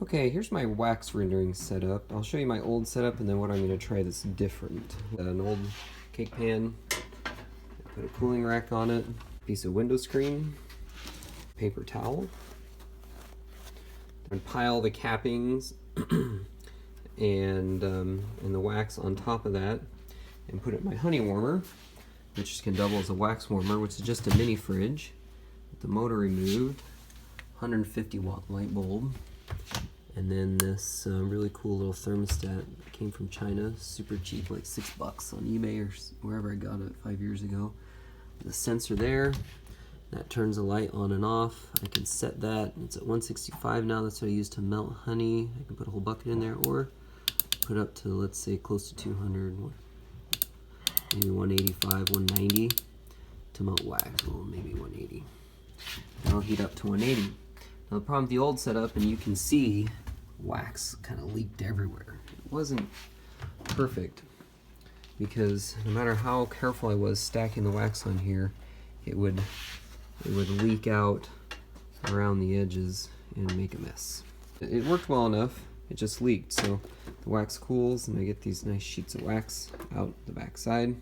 Okay, here's my wax rendering setup. I'll show you my old setup and then what I'm going to try that's different. An old cake pan, put a cooling rack on it, piece of window screen, paper towel, and pile the cappings and the wax on top of that, and put it in my honey warmer, which can double as a wax warmer, which is just a mini fridge with the motor removed, 150 watt light bulb, and then this really cool little thermostat that came from China, super cheap, like $6 on eBay or wherever I got it 5 years ago. The sensor there, that turns the light on and off. I can set that, it's at 165 now, that's what I use to melt honey. I can put a whole bucket in there or put up to, let's say, close to 200, maybe 185, 190 to melt wax, well maybe 180. And I'll heat up to 180. Now the problem with the old setup, and you can see wax kind of leaked everywhere. It wasn't perfect because no matter how careful I was stacking the wax on here, it would leak out around the edges and make a mess. It worked well enough, it just leaked, so the wax cools and I get these nice sheets of wax out the back side.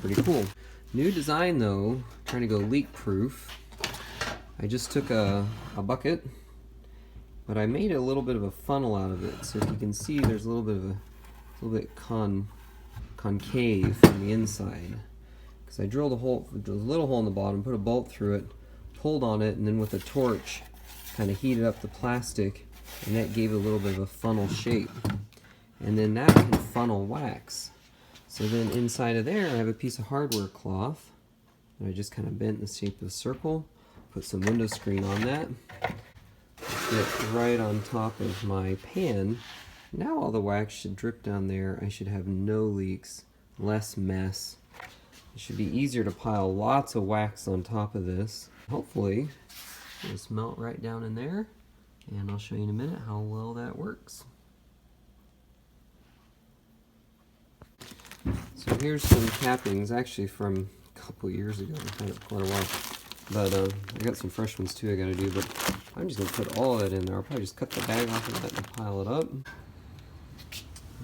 Pretty cool. New design though, trying to go leak proof. I just took a bucket, but I made a little bit of a funnel out of it. So if you can see, there's a little bit concave from the inside. Because I drilled a little hole in the bottom, put a bolt through it, pulled on it, and then with a torch, kind of heated up the plastic, and that gave it a little bit of a funnel shape. And then that can funnel wax. So then inside of there, I have a piece of hardware cloth that I just kind of bent in the shape of a circle. Put some window screen on that. Get right on top of my pan. Now all the wax should drip down there. I should have no leaks, less mess. It should be easier to pile lots of wax on top of this. Hopefully, just melt right down in there. And I'll show you in a minute how well that works. So here's some cappings, actually from a couple years ago. I've had it quite a while. But I got some fresh ones too I gotta do, but I'm just gonna put all of it in there. I'll probably just cut the bag off of that and pile it up.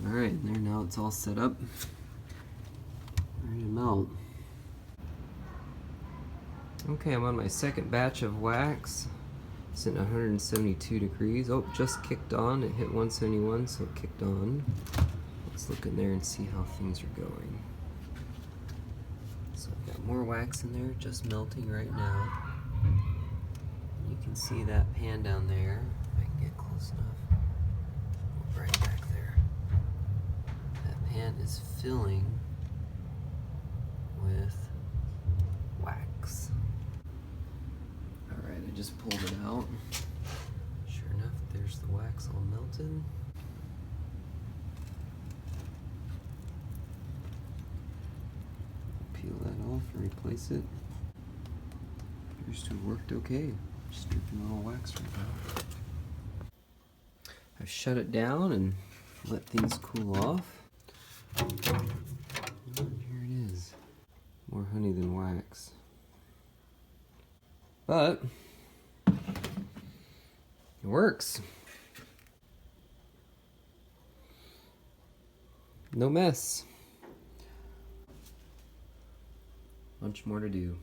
Alright, there, now it's all set up. Ready to melt. Okay, I'm on my second batch of wax. Sitting at 172 degrees. Oh, just kicked on. It hit 171, so it kicked on. Let's look in there and see how things are going. So I've got more wax in there, just melting right now. You can see that pan down there. If I can get close enough. Right back there. That pan is filling with wax. Alright, I just pulled it out. Sure enough, there's the wax all melted. Peel that off and replace it. Appears to have worked okay. Just dripping a little wax right now. I've shut it down and let things cool off. And here it is. More honey than wax. But it works. No mess. Much more to do.